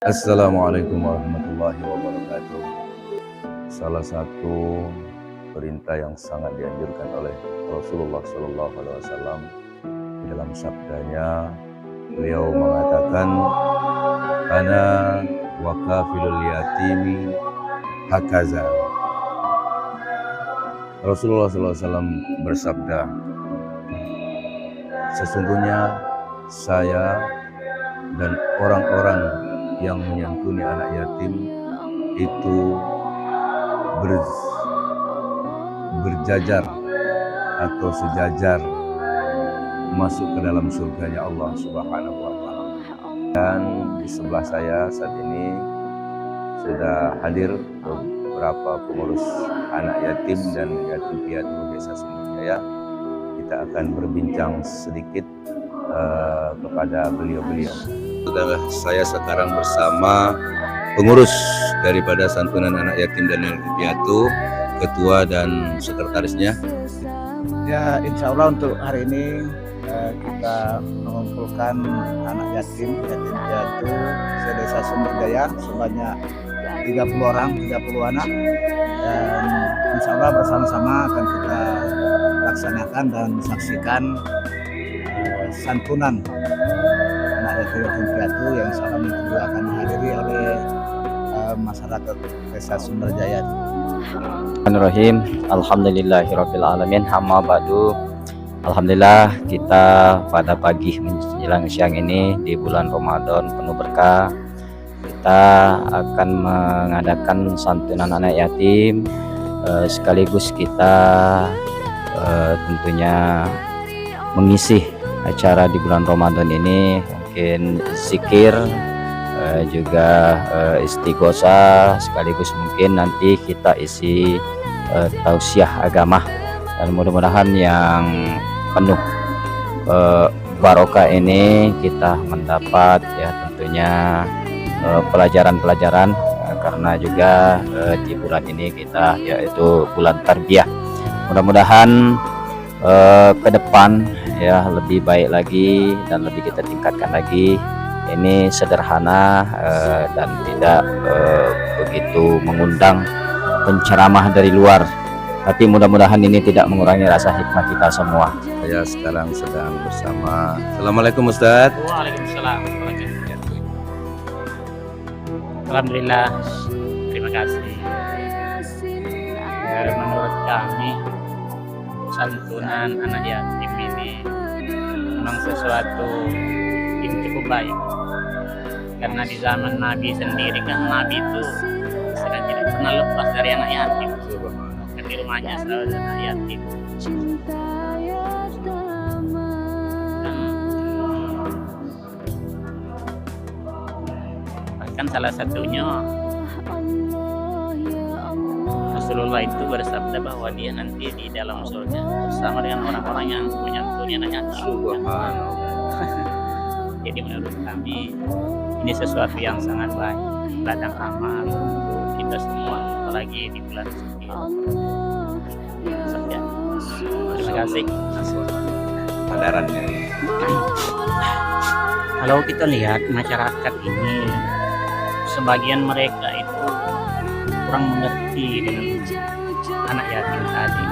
Assalamualaikum warahmatullahi wabarakatuh. Salah satu perintah yang sangat dianjurkan oleh Rasulullah Sallallahu Alaihi Wasallam di dalam sabdanya, beliau mengatakan, "Ana wakafilul yatimi hakaza." Rasulullah Sallallahu Alaihi Wasallam bersabda, sesungguhnya saya dan orang-orang yang menyantuni anak yatim itu berjajar atau sejajar masuk ke dalam surganya Allah Subhanahu wa Ta'ala. Dan di sebelah saya saat ini sudah hadir beberapa pengurus anak yatim dan yatim piatu Desa Sumberjaya. Kita akan berbincang sedikit kepada beliau-beliau. Saya sekarang bersama pengurus daripada santunan anak yatim dan yatim piatu, ketua dan sekretarisnya. Ya, insya Allah untuk hari ini kita mengumpulkan anak yatim piatu se-Desa Sumberjaya sebanyak 30 anak, dan insya Allah bersama-sama akan kita laksanakan dan saksikan santunan anak yatim piatu yang insya Allah juga akan dihadiri oleh masyarakat Desa Sumberjaya. Bismillahirrahmanirrahim. Alhamdulillahirabbil alamin. Amma ba'du. Alhamdulillah, kita pada pagi menjelang siang ini di bulan Ramadan penuh berkah, kita akan mengadakan santunan anak yatim, sekaligus kita tentunya mengisi acara di bulan Ramadan ini, mungkin zikir, juga istighosah, sekaligus mungkin nanti kita isi tausiah agama, dan mudah-mudahan yang penuh barokah ini kita mendapat ya tentunya pelajaran-pelajaran, karena juga di bulan ini kita yaitu bulan tarbiyah. Mudah-mudahan ke depan ya lebih baik lagi dan lebih kita tingkatkan lagi. Ini sederhana dan tidak begitu mengundang penceramah dari luar, tapi mudah-mudahan ini tidak mengurangi rasa hikmah kita semua. Saya sekarang sedang bersama. Assalamualaikum Ustadz. Waalaikumsalam. Alhamdulillah, terima kasih. Menurut kami santunan anak yatim ini memang sesuatu yang cukup baik, karena di zaman Nabi sendiri kan Nabi itu sudah tidak pernah lepas dari anak yatim, kan di rumahnya selalu ada anak yatim. Dan bahkan salah satunya Rasulullah itu bersabda bahwa dia nanti di dalam surga bersama dengan orang-orang yang menyantuni anak yatim. Jadi menurut kami ini sesuatu yang sangat baik, ladang amal untuk kita semua, apalagi di bulan suci. Terima kasih. Padarannya. Kalau kita lihat masyarakat ini, sebagian mereka itu kurang mengerti dengan anak yatim tadi.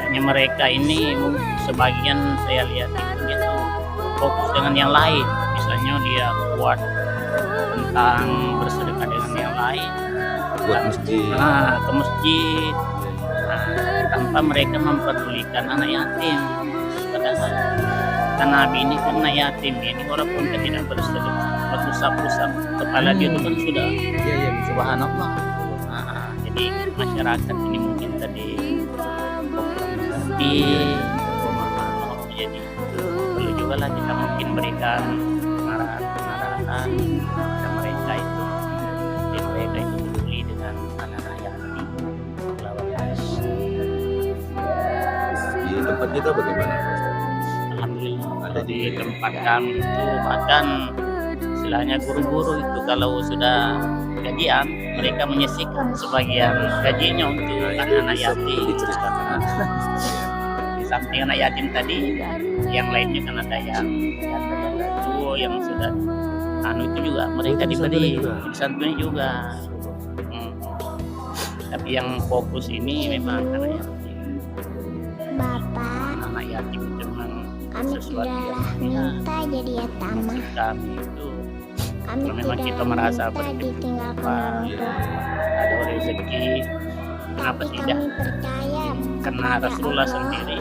Hanya mereka ini sebagian saya lihat itu dia tuh fokus dengan yang lain, misalnya dia kuat tentang bersedekah dengan yang lain, Buat masjid. ke masjid, tanpa mereka mempedulikan anak yatim. Padahal kan Nabi ini kan anak yatim ini, walaupun dia tidak bersedekah, berusap-usap kepala dia itu kan sudah subhanallah. Jadi masyarakat ini mungkin tadi kurang mengerti, jadi perlu juga lah kita mungkin berikan arahan kepada mereka itu, jadi mereka itu peduli dengan anak-anak yatim. Di tempat kita bagaimana? Alhamdulillah, Ada di di- tempat kami itu bahkan istilahnya guru-guru itu kalau sudah gajian mereka menyisihkan sebagian gajinya untuk anak-anak yatim. Diceritakan. Di samping anak yatim tadi, yang lainnya kan ada yang tua yang sudah itu juga mereka diberi disantuni juga. Tapi yang fokus ini memang anak yatim. Bapak, Anak yatim itu memang kami sesuatu tidaklah yang minta jadi yatamah. kami itu Kami kalau memang kita tidak merasa minta ditinggalkan orang tua. ada rezeki, kenapa Tapi tidak? kami percaya Karena pada Rasulullah Allah, sendiri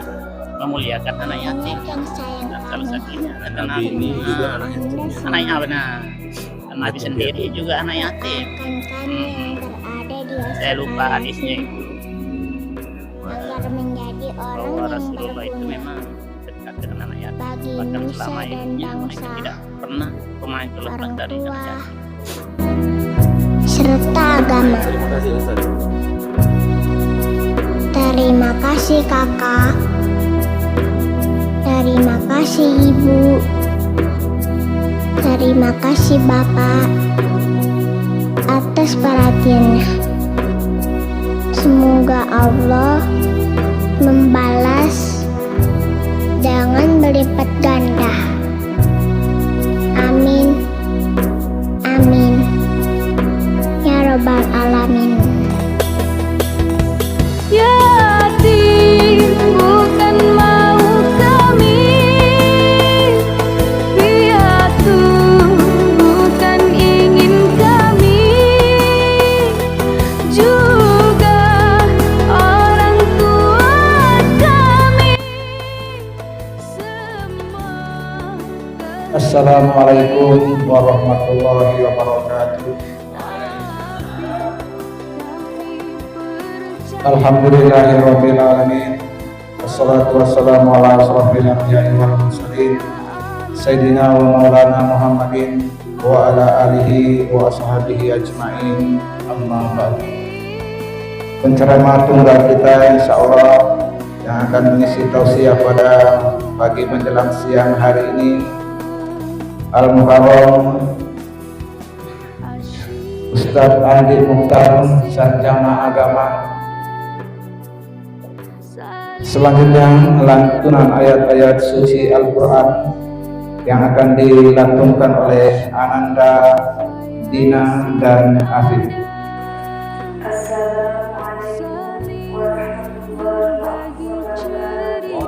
memuliakan anak yatim. Mengingat yang sayang Dan salah kami. satunya adalah Nabi ini juga anak yatim. anaknya benar. Dan Nabi sendiri juga anak yatim. Akan kami yang berada di Saya lupa asrama hadisnya itu. agar menjadi orang Bahwa yang Rasulullah itu berguna memang dekat dengan anak yatim. bagi Bahkan nusa selama dan hidupnya mereka bangsa, tidak pernah pemain terlepas orang dari tua, anak yatim. serta agama. Terima kasih Ustaz. Terima kasih kakak. Terima kasih ibu. Terima kasih bapak atas perhatiannya. Semoga Allah membalas dengan berlipat ganda. Amin. Amin. Ya Rabbal Alamin. Yatim bukan mau kami, piatu bukan ingin kami, juga orang tua kami semua. Assalamualaikum warahmatullahi wabarakatuh. Alhamdulillahirabbil alamin. Wassalatu wassalamu ala asrofil anbiya'i wal mursalin Sayyidina wa maulana Muhammadin wa ala alihi wa ashabihi ajma'in. Amma ba'du. Penceramah tunggal kita insyaallah yang akan mengisi tausiah pada pagi menjelang siang hari ini Al-Mukarram Ustadz Andi Mukhtar, Sarjana Agama. Selanjutnya lantunan ayat-ayat suci Al-Quran yang akan dilantunkan oleh Ananda, Dina, dan Afif. Assalamualaikum warahmatullahi wabarakatuh.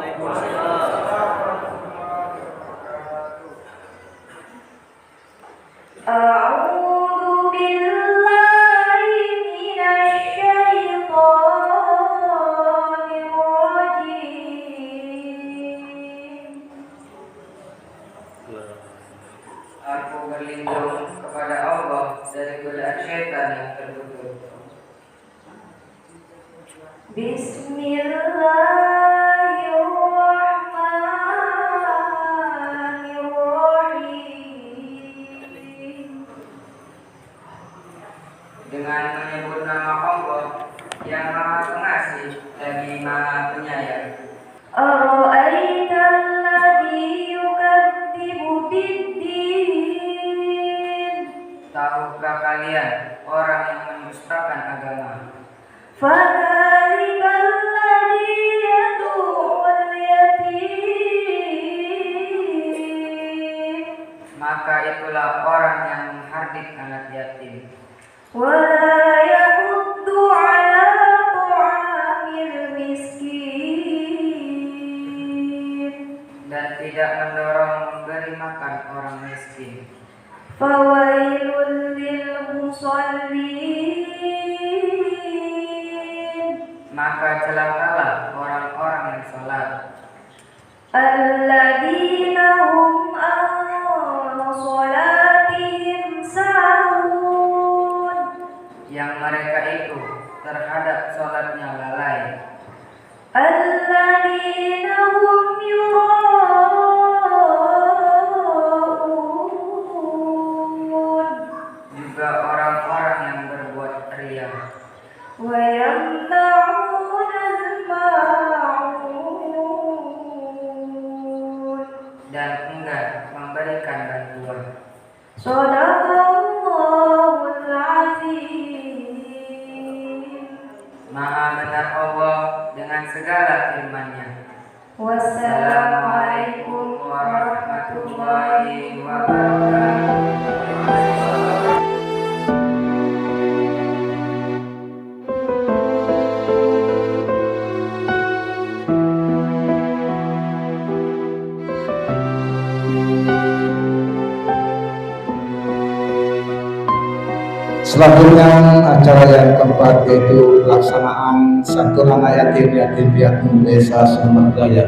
A'udzu billahi minasy syaithanir rajim. Aku berlindung kepada Allah dari godaan syaitan yang terkutuk. Bismillahirrahmanirrahim. Dengan menyebut nama Allah yang Maha Pengasih lagi Maha Penyayang. Ara'aital ladzi yukadzibu biddin. Tahukah kalian orang yang mendustakan agama? Fadzalika alladzi yad'ul yatim. Maka itulah orang yang menghardik anak yatim Wa la yahuddu 'ala ta'amil miskin. dan tidak mendorong memberi makan orang miskin. Fawailul lil musallin. Maka celakalah orang-orang yang salat Alladzina hum an salatihim sahun. yang mereka itu terhadap salatnya lalai. Alladzina hum yura'un. Juga orang-orang yang berbuat riya Wa yamna'unal ma'un. dan enggan memberikan bantuan. Shadaqallahul azim. Maha benar Allah dengan segala firman-Nya. Wassalamualaikum warahmatullahi wabarakatuh. Selanjutnya acara yang keempat yaitu pelaksanaan santunan yatim piatu desa Sumber Jaya.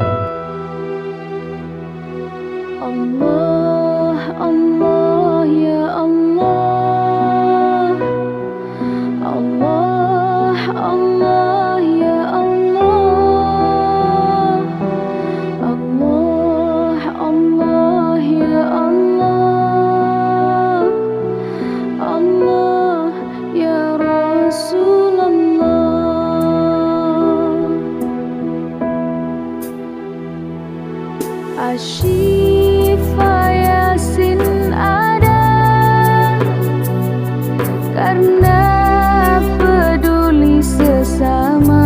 Allah, Allah, ya Allah. Allah, Allah, ya Allah. Allah, Allah, ya Allah. Allah, ya Rasulullah. Asyifa Yasin ada karena peduli sesama.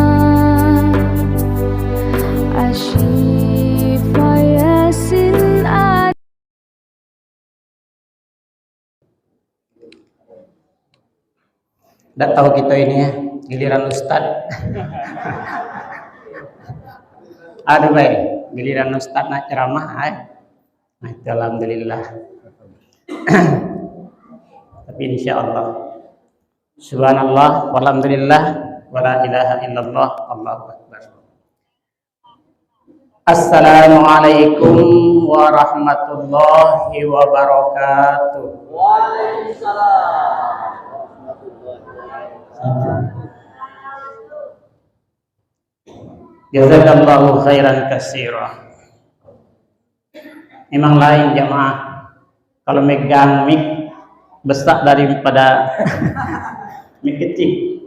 Asyifa Yasin ada. Tidak tahu kita ini ya, giliran Ustad. Aduh baik, giliran Ustad nak ceramah, nah itu alhamdulillah. Tapi insya Allah, subhanallah, walhamdulillah, wala ilaha illallah, Allahu akbar. Assalamualaikum warahmatullahi wabarakatuh. Jazakallahu khairan katsira. Memang lain jamaah kalau megang mic besar daripada mic kecil.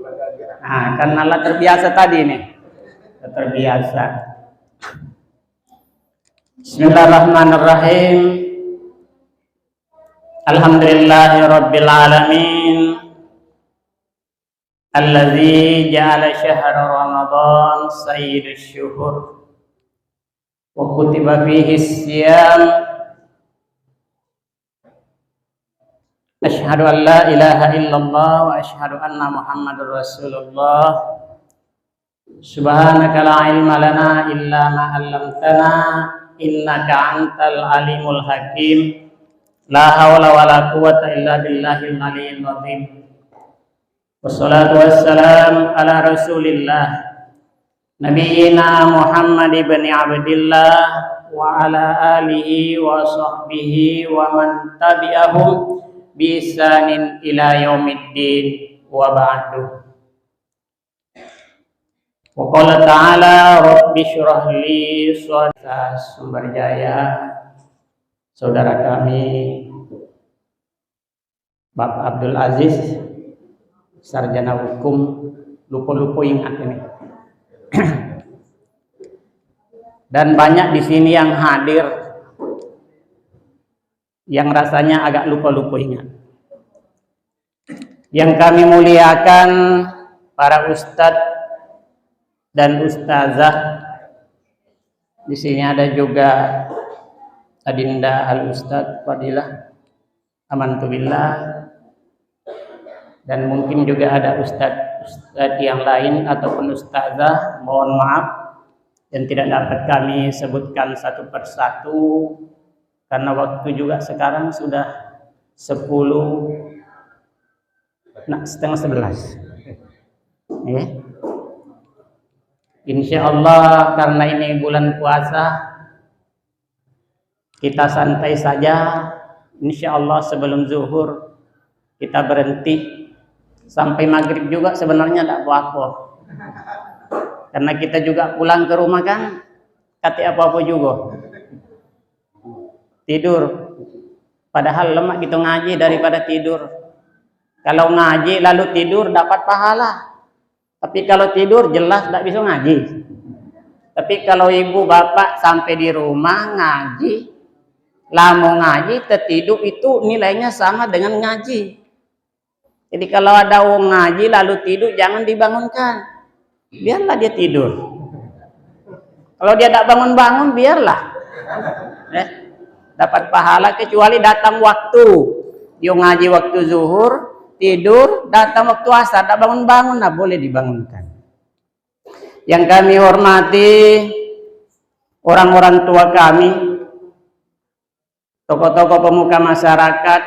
Nah, karena lah terbiasa tadi nih. Terbiasa. Bismillahirrahmanirrahim. Alhamdulillahirabbil alamin. Alladzi ja'ala syahra Ramadan sayyidus syuhur wa kutiba fihi siyam. Asyhadu an la ilaha illallah wa asyhadu anna Muhammadar Rasulullah. Subhanaka la ilma lana illa ma 'allamtana innaka antal alimul hakim. La haula wala quwwata illa billahil aliyyil azim. Wassalatu wassalam ala rasulillah Nabiyyina Muhammad ibn Abdillah wa ala alihi wa sahbihi wa man tabi'ahum bi ihsanin ila yaumiddin wa ba'du. Wa qala ta'ala rabbi shrah li sadri. Sumber Jaya, saudara kami Bapak Abdul Aziz, sarjana hukum, lupa-lupa ingat ini. Dan banyak di sini yang hadir yang rasanya agak lupa-lupa ingat. Yang kami muliakan para ustadz dan ustazah. Di sini ada juga Adinda Al Ustadz Fadilah Amantubillah. Dan mungkin juga ada ustadz yang lain ataupun ustazah, mohon maaf yang tidak dapat kami sebutkan satu persatu karena waktu juga sekarang sudah 10:30 ya. Insya Allah karena ini bulan puasa kita santai saja. Insya Allah sebelum zuhur kita berhenti. Sampai maghrib juga sebenarnya tidak apa-apa. Karena kita juga pulang ke rumah kan, kata apa-apa juga. Tidur. Padahal lemak kita ngaji daripada tidur. Kalau ngaji lalu tidur dapat pahala. Tapi kalau tidur jelas tidak bisa ngaji. Tapi kalau ibu bapak sampai di rumah ngaji, lama ngaji, tertidur itu nilainya sama dengan ngaji. Jadi kalau ada orang ngaji lalu tidur jangan dibangunkan. Biarlah dia tidur. Kalau dia tidak bangun-bangun biarlah. Dapat pahala kecuali datang waktu. Dia ngaji waktu zuhur, tidur, datang waktu asar, tidak bangun-bangun, nah boleh dibangunkan. Yang kami hormati orang-orang tua kami, tokoh-tokoh pemuka masyarakat,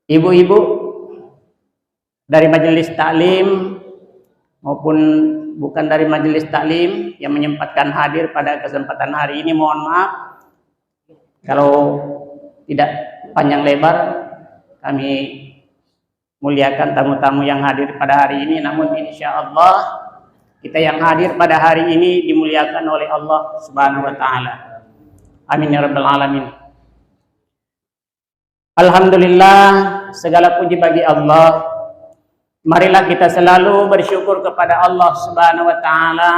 ibu-ibu dari majelis taklim maupun bukan dari majelis taklim yang menyempatkan hadir pada kesempatan hari ini. Mohon maaf kalau tidak panjang lebar kami muliakan tamu-tamu yang hadir pada hari ini, namun insya Allah kita yang hadir pada hari ini dimuliakan oleh Allah Subhanahu wa Ta'ala. Amin ya Rabbal 'Alamin. Alhamdulillah, segala puji bagi Allah. Marilah kita selalu bersyukur kepada Allah Subhanahu wa Ta'ala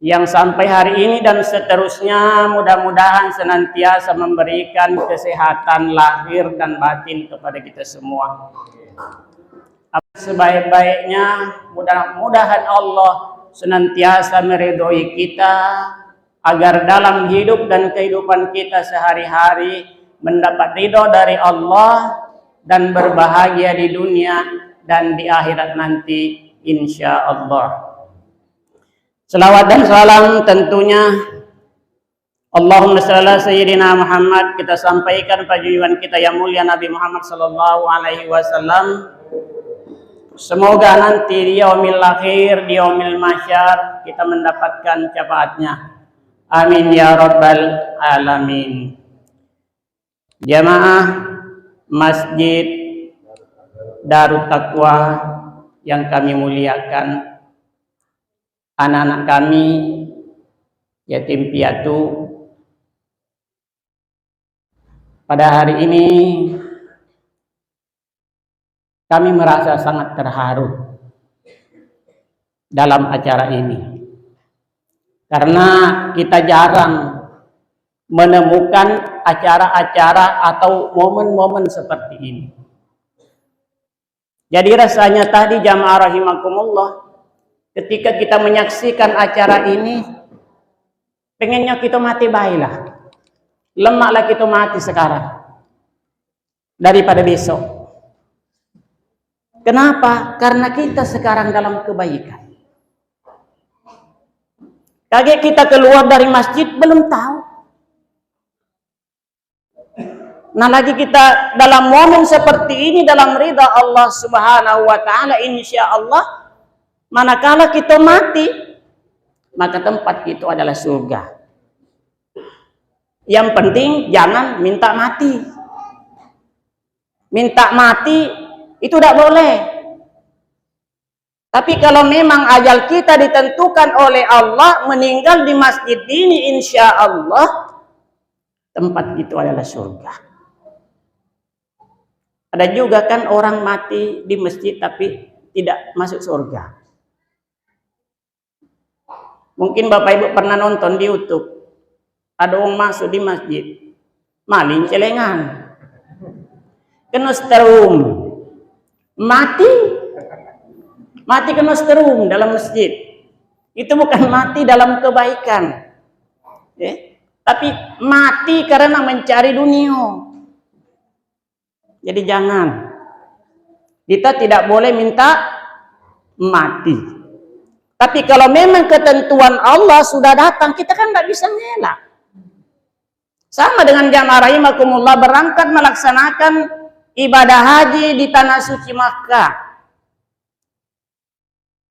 yang sampai hari ini dan seterusnya mudah-mudahan senantiasa memberikan kesehatan lahir dan batin kepada kita semua. Sebaik-baiknya, mudah-mudahan Allah senantiasa meridhoi kita agar dalam hidup dan kehidupan kita sehari-hari mendapat ridho dari Allah dan berbahagia di dunia dan di akhirat nanti insya Allah. Selawat dan salam tentunya Allahumma shalli ala sayyidina Muhammad kita sampaikan pada junjungan kita yang mulia Nabi Muhammad sallallahu alaihi wasallam. Semoga nanti di yaumil akhir, di yaumil mahsyar kita mendapatkan syafaatnya. Amin ya rabbal alamin. Jamaah Masjid Darut Taqwa yang kami muliakan, anak-anak kami yatim piatu, pada hari ini kami merasa sangat terharu dalam acara ini karena kita jarang menemukan acara-acara atau momen-momen seperti ini. Jadi rasanya tadi jamaah rahimakumullah, ketika kita menyaksikan acara ini, pengennya kita mati baiklah, lemaklah kita mati sekarang daripada besok. Kenapa? Karena kita sekarang dalam kebaikan. Kaget kita keluar dari masjid belum tahu. Nah lagi kita dalam momen seperti ini dalam ridha Allah Subhanahu wa Ta'ala, insya Allah manakala kita mati maka tempat itu adalah surga. Yang penting jangan minta mati. Minta mati itu tidak boleh. Tapi kalau memang ajal kita ditentukan oleh Allah meninggal di masjid ini, insya Allah tempat itu adalah surga. Ada juga kan orang mati di masjid tapi tidak masuk surga. Mungkin Bapak Ibu pernah nonton di YouTube, ada orang masuk di masjid maling celengan, kena sterum, mati kena sterum dalam masjid. Itu bukan mati dalam kebaikan, tapi mati karena mencari dunia. Jadi jangan, kita tidak boleh minta mati. Tapi kalau memang ketentuan Allah sudah datang, kita kan tidak bisa ngelak. Sama dengan jamaah rahimakumullah berangkat melaksanakan ibadah haji di tanah suci Makkah.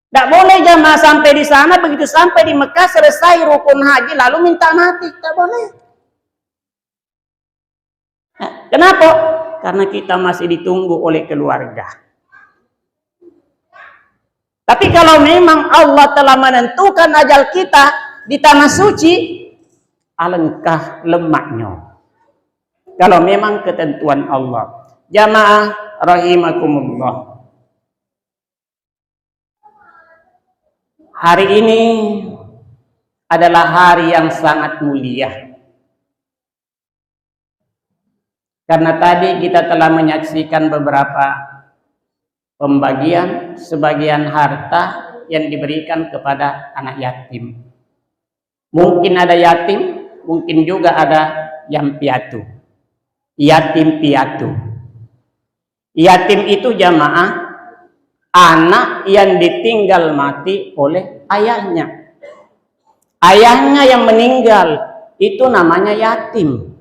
Tidak boleh jamaah sampai di sana, begitu sampai di Mekah selesai rukun haji lalu minta mati, tidak boleh. Nah, kenapa? Karena kita masih ditunggu oleh keluarga. Tapi kalau memang Allah telah menentukan ajal kita di tanah suci, alangkah lemaknya. Kalau memang ketentuan Allah. Jamaah rahimakumullah. Hari ini adalah hari yang sangat mulia. Karena tadi kita telah menyaksikan beberapa pembagian sebagian harta yang diberikan kepada anak yatim. Mungkin ada yatim, mungkin juga ada yang piatu. Yatim piatu. Yatim itu jamaah anak yang ditinggal mati oleh ayahnya. ayahnya yang meninggal, itu namanya yatim.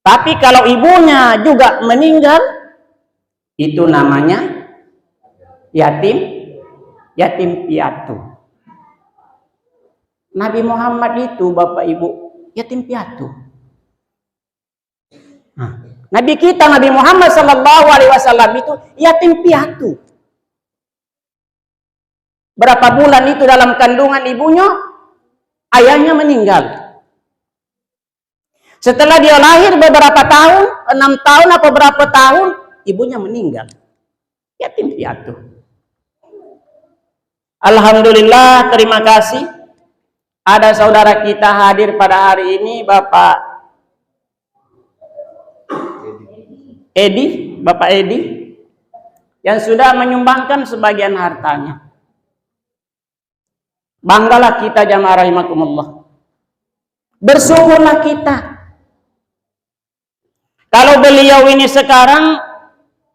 Tapi kalau ibunya juga meninggal, itu namanya yatim piatu. Nabi Muhammad itu Bapak Ibu yatim piatu. Nabi kita Nabi Muhammad SAW itu yatim piatu. Berapa bulan itu dalam kandungan ibunya, ayahnya meninggal. Setelah dia lahir beberapa tahun, 6 tahun atau berapa tahun, ibunya meninggal. Yatim piatu. Alhamdulillah, terima kasih. Ada saudara kita hadir pada hari ini, Bapak Edi, yang sudah menyumbangkan sebagian hartanya. Banggalah kita jamaah rahimakumullah. Bersyukurlah kita. Kalau beliau ini sekarang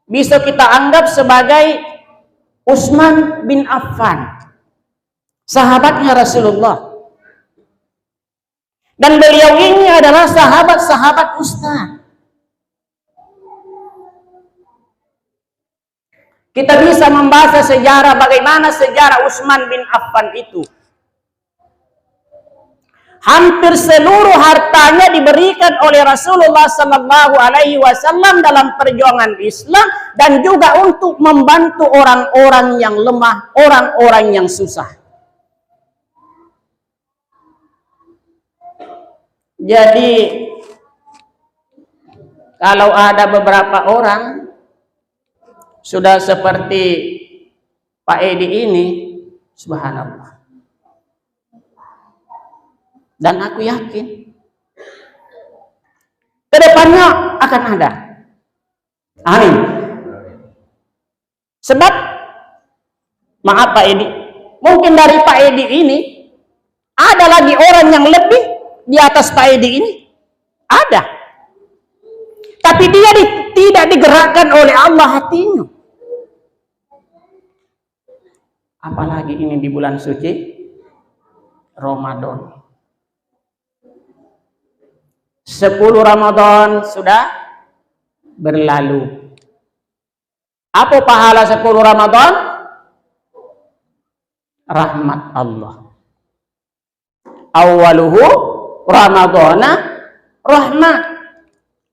bisa kita anggap sebagai Utsman bin Affan, sahabatnya Rasulullah. Dan beliau ini adalah sahabat-sahabat Ustaz. Kita bisa membaca sejarah bagaimana sejarah Utsman bin Affan itu. Hampir seluruh hartanya diberikan oleh Rasulullah Sallallahu Alaihi Wasallam dalam perjuangan Islam dan juga untuk membantu orang-orang yang lemah, orang-orang yang susah. Jadi kalau ada beberapa orang sudah seperti Pak Edi ini, subhanallah. Dan aku yakin kedepannya akan ada. Amin. Sebab, maaf Pak Edi, mungkin dari Pak Edi ini ada lagi orang yang lebih di atas Pak Edi ini. Ada. Tapi dia tidak digerakkan oleh Allah hatinya. Apalagi ini di bulan suci Ramadan. 10 Ramadan sudah berlalu. Apa pahala 10 Ramadan? Rahmat Allah. Awaluhu Ramadana rahmat.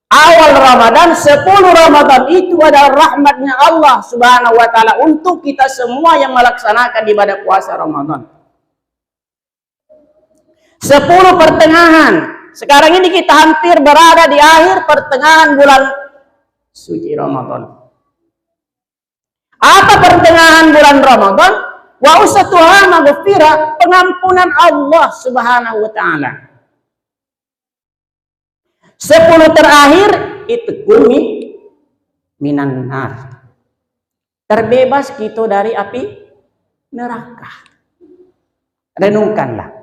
Awal Ramadan, 10 Ramadan itu adalah rahmatnya Allah Subhanahu wa ta'ala untuk kita semua yang melaksanakan ibadah puasa Ramadan. 10 pertengahan. Sekarang ini kita hampir berada di akhir pertengahan bulan suci Ramadan. Apa pertengahan bulan Ramadan? Wa usatuha maghfirah, pengampunan Allah Subhanahu wa ta'ala. 10 terakhir itu kumi minan nar. Terbebas kita dari api neraka. Renungkanlah.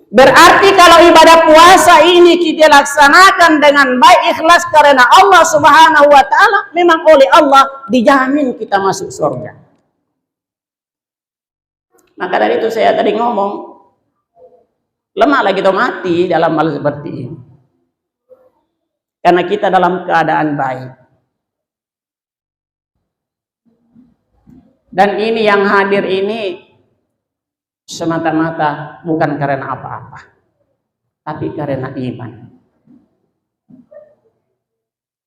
Berarti kalau ibadah puasa ini kita laksanakan dengan baik, ikhlas karena Allah Subhanahu wa ta'ala, memang oleh Allah dijamin kita masuk surga. Maka dari itu saya tadi ngomong, lemahlah kita mati dalam hal seperti ini. Karena kita dalam keadaan baik. Dan ini yang hadir ini semata-mata bukan karena apa-apa, tapi karena iman.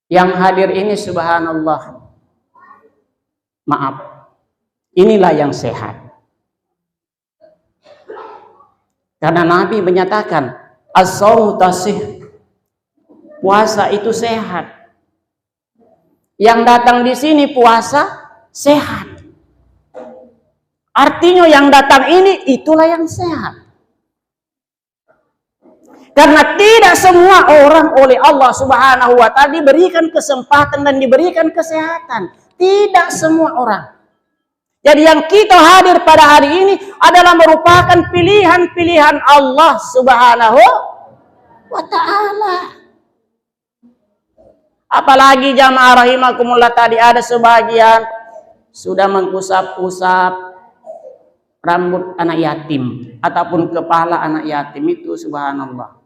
Yang hadir ini subhanallah, maaf, inilah yang sehat. Karena Nabi menyatakan as-shaumu tasih, puasa itu sehat. Yang datang di sini puasa sehat. Artinya yang datang ini itulah yang sehat. Karena tidak semua orang oleh Allah Subhanahu wa ta'ala diberikan kesempatan dan diberikan kesehatan. Tidak semua orang. Jadi yang kita hadir pada hari ini adalah merupakan pilihan-pilihan Allah Subhanahu wa ta'ala. Apalagi jamaah rahimakumullah, tadi ada sebagian sudah mengusap-usap rambut anak yatim ataupun kepala anak yatim itu subhanallah.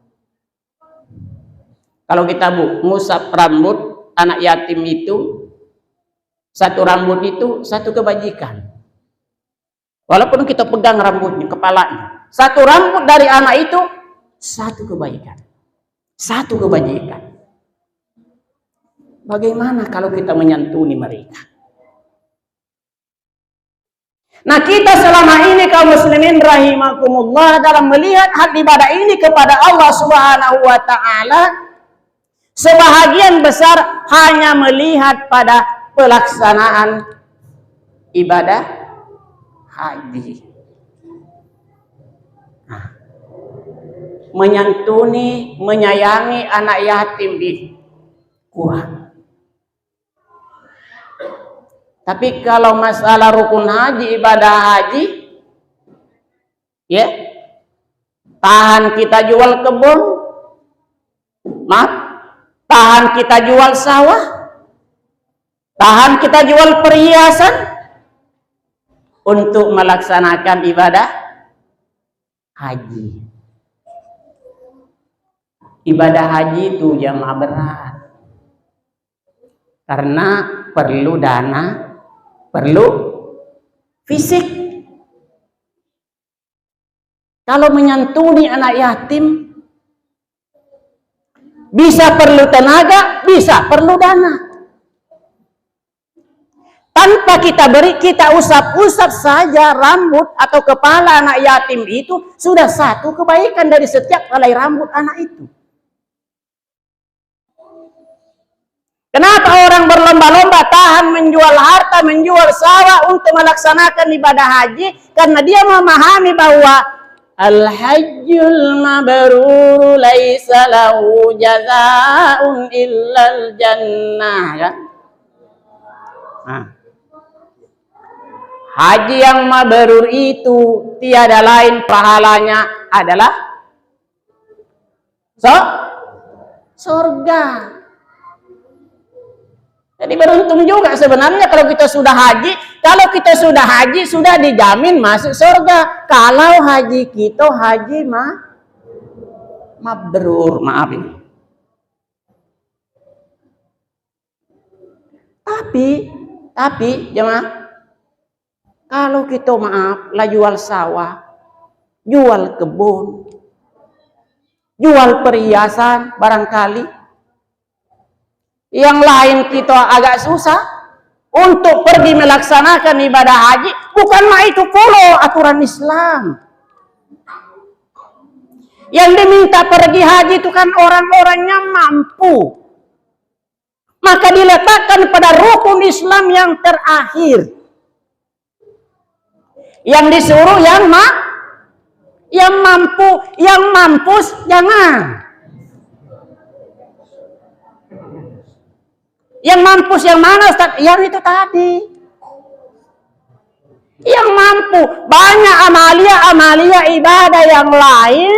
Kalau kita ngusap rambut anak yatim itu, satu rambut itu satu kebajikan. Walaupun kita pegang rambutnya, kepalanya, satu rambut dari anak itu satu kebaikan, satu kebajikan. Bagaimana kalau kita menyantuni mereka? Nah, kita selama ini kaum muslimin rahimakumullah dalam melihat hal ibadah ini kepada Allah Subhanahu wa taala, sebahagian besar hanya melihat pada pelaksanaan ibadah haji. Nah, menyantuni, menyayangi anak yatim di kurang. Tapi kalau masalah rukun haji, ibadah haji, ya, tahan kita jual kebun, maaf, tahan kita jual sawah, tahan kita jual perhiasan untuk melaksanakan ibadah haji. Ibadah haji itu jamaah berat, karena perlu dana, perlu fisik. Kalau menyantuni anak yatim, bisa perlu tenaga, bisa perlu dana. Tanpa kita beri, kita usap-usap saja rambut atau kepala anak yatim itu, sudah satu kebaikan dari setiap helai rambut anak itu. Kenapa orang berlomba-lomba tahan menjual harta, menjual sawah untuk melaksanakan ibadah haji? Karena dia memahami bahwa al-hajjul mabrur laisa lahu jazaa'un illal jannah, kan? Nah. Haji yang mabrur itu tiada lain pahalanya adalah surga. Jadi beruntung juga sebenarnya kalau kita sudah haji. Kalau kita sudah haji, sudah dijamin masuk surga. Kalau haji kita haji mabrur, maaf ini. Tapi jemaah, kalau kita maaf lah jual sawah, jual kebun, jual perhiasan barangkali, yang lain kita agak susah untuk pergi melaksanakan ibadah haji, bukanlah itu follow aturan Islam. Yang diminta pergi haji itu kan orang-orangnya mampu. Maka diletakkan pada rukun Islam yang terakhir. Yang disuruh yang mampu, yang mampus jangan. Yang mampus yang mana Ustaz? Yang itu tadi. Yang mampu. Banyak amalia ibadah yang lain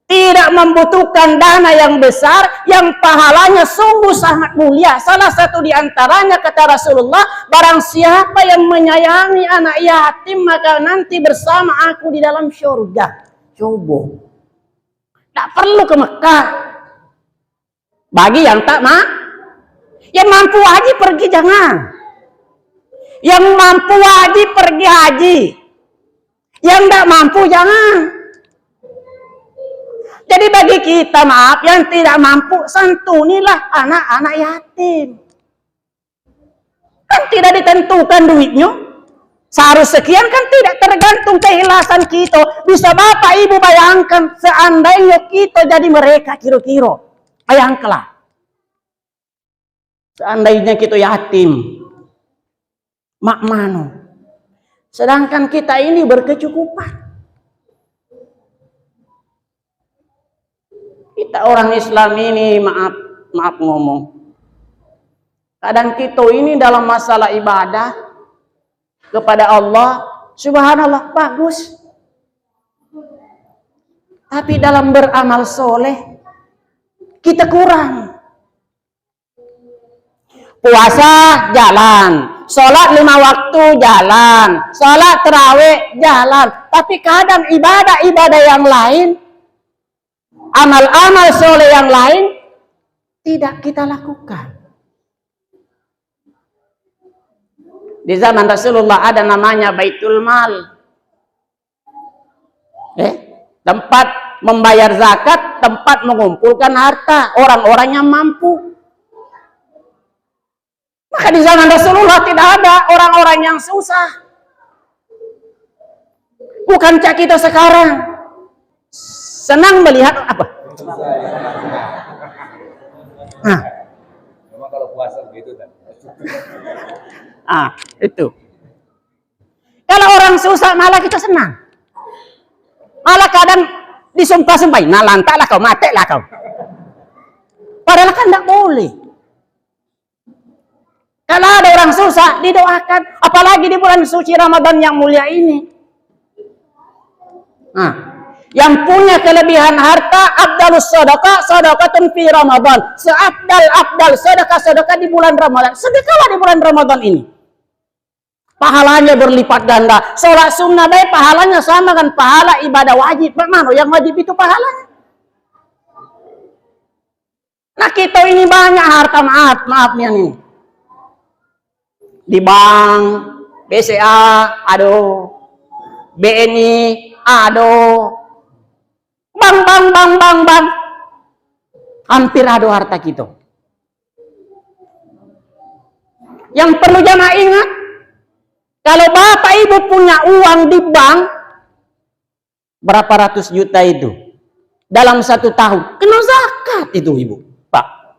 tidak membutuhkan dana yang besar, yang pahalanya sungguh sangat mulia. Salah satu di antaranya kata Rasulullah, barang siapa yang menyayangi anak yatim maka nanti bersama aku di dalam surga. Coba. Tak perlu ke Mekah. Bagi yang tak yang mampu haji pergi jangan. Yang mampu haji pergi haji. Yang tak mampu jangan. Jadi bagi kita maaf yang tidak mampu, santunilah anak-anak yatim. Kan tidak ditentukan duitnya. Seharus sekian kan tidak tergantung keikhlasan kita. Bisa Bapak Ibu bayangkan seandainya kita jadi mereka kira-kira. Bayangkanlah. Seandainya kita yatim, mak mano. Sedangkan kita ini berkecukupan. Kita orang Islam ini maaf ngomong. Kadang kita ini dalam masalah ibadah kepada Allah, subhanallah bagus. Tapi dalam beramal soleh kita kurang. Puasa jalan, sholat 5 waktu jalan, sholat terawih jalan, tapi kadang ibadah-ibadah yang lain, amal-amal soleh yang lain tidak kita lakukan. Di zaman Rasulullah ada namanya Baitul Mal, tempat membayar zakat, tempat mengumpulkan harta orang-orang yang mampu. Maka di zaman Rasulullah tidak ada orang-orang yang susah. Bukankah kita sekarang senang melihat apa? Nah, Memang kalau puasa begitu kan. itu. Kalau orang susah malah kita senang. Malah kadang disumpah-sumpahin, nah lantaklah kau, matilah kau. Padahal kan tidak boleh. Kalau ada orang susah, didoakan. Apalagi di bulan suci Ramadan yang mulia ini. Nah, yang punya kelebihan harta, abdalus sedekah, sedekatun fi Ramadan. Seabdal sedekah di bulan Ramadan. Sedekahlah di bulan Ramadan ini. Pahalanya berlipat ganda. Sholat sunnah baik pahalanya sama dengan pahala ibadah wajib. Bagaimana yang wajib itu pahalanya? Nah kita ini banyak harta, maaf nih ini. Di bank, BCA, aduh. BNI, aduh. Bang. Hampir ada harta kita. Yang perlu jamaah ingat, kalau bapak ibu punya uang di bank, berapa ratus juta itu? Dalam 1 tahun, kena zakat itu ibu, pak.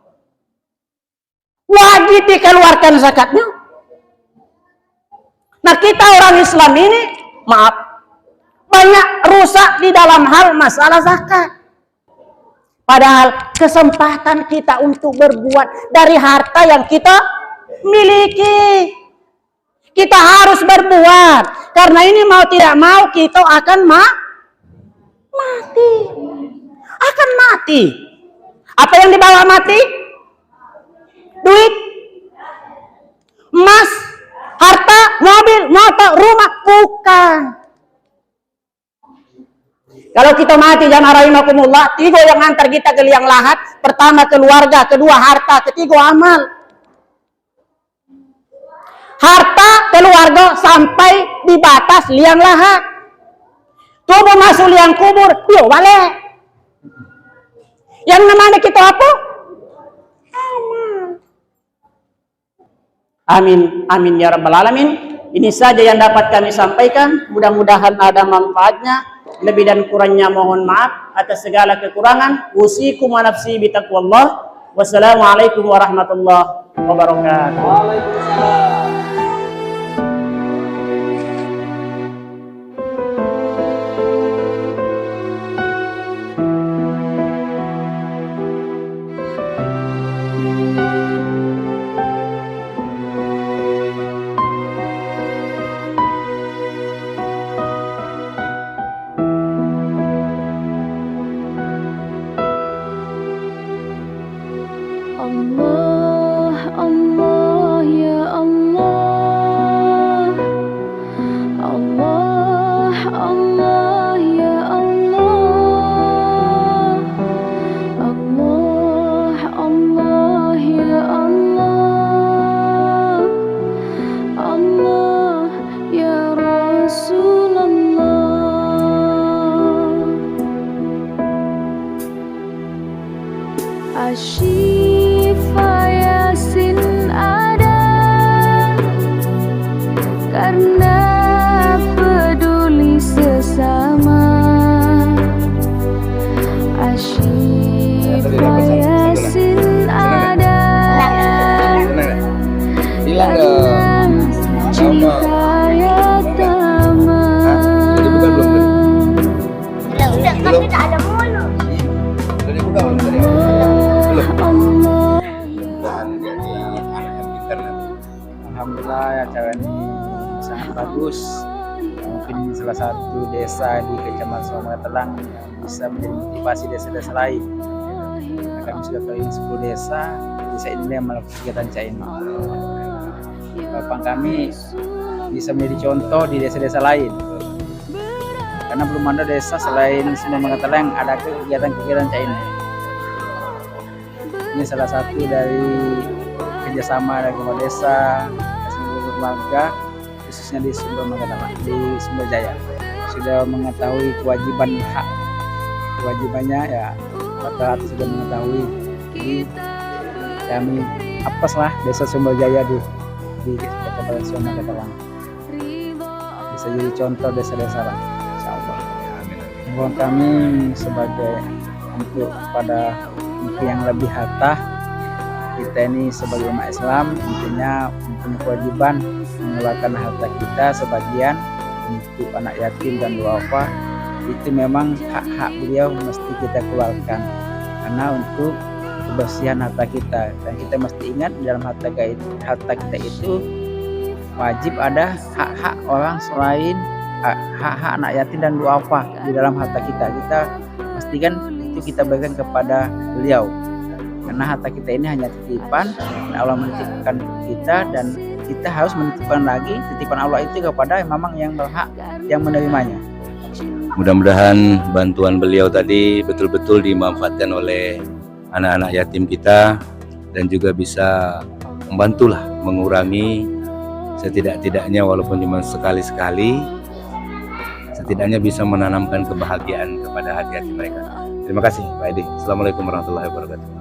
Wajib dikeluarkan zakatnya. Nah kita orang Islam ini, maaf, banyak rusak di dalam hal masalah zakat. Padahal kesempatan kita untuk berbuat dari harta yang kita miliki. Kita harus berbuat. Karena ini mau tidak mau kita akan mati. Akan mati. Apa yang dibawa mati? Duit, emas, harta, mobil, motor, rumah. Bukan. Kalau kita mati, jangan rahimakumullah, 3 yang antar kita ke liang lahat. Pertama keluarga, kedua harta, ketiga amal. Harta keluarga sampai di batas liang lahat. Tubuh masuk liang kubur, yuk balik. Yang namanya kita apa? Amin, amin ya rabbal alamin. Ini saja yang dapat kami sampaikan. Mudah-mudahan ada manfaatnya. Lebih dan kurangnya mohon maaf atas segala kekurangan. Usikum wa nafsi bitaqwallah. Wassalamualaikum warahmatullahi wabarakatuh. Waalaikumsalam. Allah ya Allah, Allah ya Allah, Allah ya Allah, Allah ya Rasulullah. Asyifa Yasin ada karena peduli sesama. Asyifa Yasin ada karena cinta yatama. Udah kan tidak ada mulu. Alhamdulillah acara ini sangat bagus. Mungkin salah satu desa di Kecamatan Somatelang yang bisa menjadi motivasi desa-desa lain. Kami sudah keliling 10 desa ini yang melakukan kegiatan CAIM. Bapak kami bisa menjadi contoh di desa-desa lain. Karena belum ada desa selain Sumber Makatalang yang ada kegiatan-kegiatan kayak ini. Ini salah satu dari kerjasama dari Kepala Desa, seluruh warga, khususnya di Sumber Makatalang, di Sumber Jaya. Sudah mengetahui kewajibannya ya, rata-rata sudah mengetahui. Jadi kami apeslah Desa Sumber Jaya di Kepala Sumber Makatalang. Bisa jadi contoh desa-desa lah, insyaallah. Mohon kami sebagai untuk pada yang lebih hatta, kita ini sebagai umat Islam intinya mempunyai kewajiban mengeluarkan harta kita sebagian untuk anak yatim dan duafa. Itu memang hak-hak beliau mesti kita keluarkan karena untuk kebersihan harta kita, dan kita mesti ingat di dalam harta kita itu wajib ada hak-hak orang selain hak-hak anak yatim dan duafa di dalam harta kita. Kita pastikan itu kita berikan kepada beliau, karena harta kita ini hanya titipan, dan Allah menitipkan kita, dan kita harus menitipkan lagi titipan Allah itu kepada memang yang berhak yang menerimanya. Mudah-mudahan bantuan beliau tadi betul-betul dimanfaatkan oleh anak-anak yatim kita, dan juga bisa membantulah mengurangi setidak-tidaknya walaupun cuma sekali-sekali, setidaknya bisa menanamkan kebahagiaan kepada hati-hati mereka. Terima kasih Pak Edi. Assalamualaikum warahmatullahi wabarakatuh.